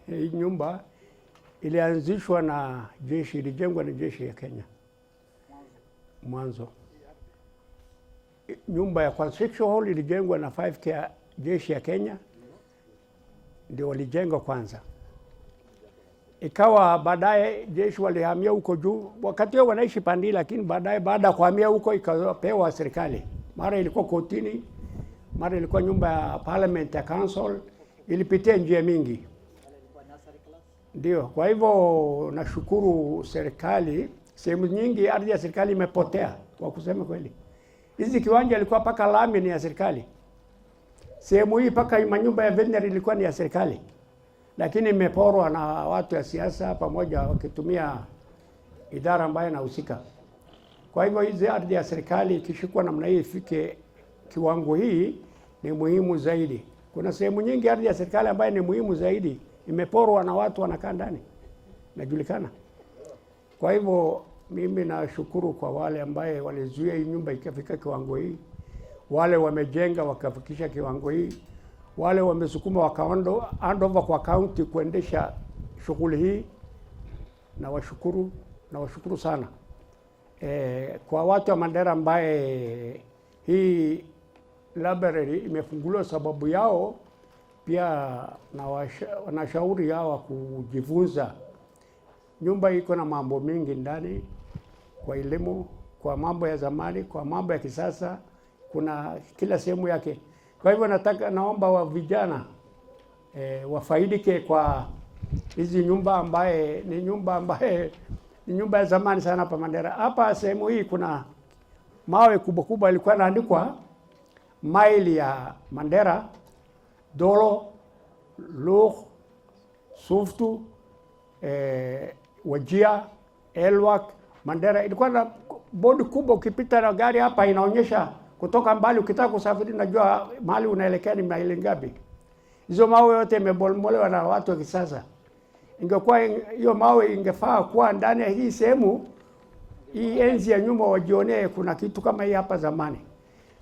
Hii nyumba ilianzishwa na jeshi, ilijengwa na jeshi ya Kenya mwanzo. Nyumba ya Constitution Hall ilijengwa na 5K ya jeshi ya Kenya, ndio walijenga kwanza. Ikawa baadaye jeshi walihamia huko juu. Wakati wao wanaishi Pandi, lakini baadaye baada ya kuhamia huko ikapewa serikali. Mara ilikuwa kotini, mara ilikuwa nyumba ya parliament ya council, ilipitia njia mingi. Ndio, kwa hivyo nashukuru serikali. Sehemu nyingi ardhi ya serikali imepotea kwa kusema kweli. Hizi kiwanja ilikuwa paka lami ni ya serikali. Sehemu hii paka manyumba ya veterinary ilikuwa ni ya serikali. Lakini imeporwa na watu ya siasa pamoja wakitumia idara ambayo inahusika. Kwa hivyo hizi ardhi ya serikali ikishikwa namna hii ifike kiwango hii ni muhimu zaidi. Kuna sehemu nyingi ardhi ya serikali ambayo ni muhimu zaidi imeporwa na watu wanakaa ndani. Najulikana. Kwa hivyo mimi nashukuru kwa wale ambaye walizuia hii nyumba ikafika kiwango hii. Wale wamejenga wakafikisha kiwango hii. Wale wamesukuma handover kwa county kuendesha shughuli hii, na washukuru sana. Kwa watu wa Mandera ambaye hii library imefunguliwa sababu yao, pia na wanashauri yao kujifunza. Nyumba iko na mambo mingi ndani, kwa elimu, kwa mambo ya zamani, kwa mambo ya kisasa, kuna kila sehemu yake. Kwa hivyo naomba wa vijana wafaidike kwa hizi nyumba ambaye ni nyumba ya zamani sana hapa Mandera. Hapa sehemu hii kuna mawe kubwa kubwa ilikuwa inaandikwa maili ya Mandera, Dolo, Lugh, Suftu, Wajir, Elwak, Mandera. Ilikuwa na bodi kubwa, ukipita na gari hapa inaonyesha kutoka mbali. Ukitaka kusafiri unajua mahali unaelekea ni maili ngapi. Hizo mawe yote yamebomolewa na watu wa kisasa. Ingekuwa hiyo mawe ingefaa kuwa ndani ya hii sehemu, hii enzi ya nyuma wajionee kuna kitu kama hii hapa zamani.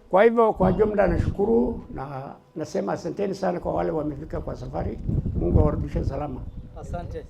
Kwa hivyo kwa jumla nashukuru na nasema asanteni sana kwa wale wamefika kwa safari. Mungu awarudishe salama. Asante.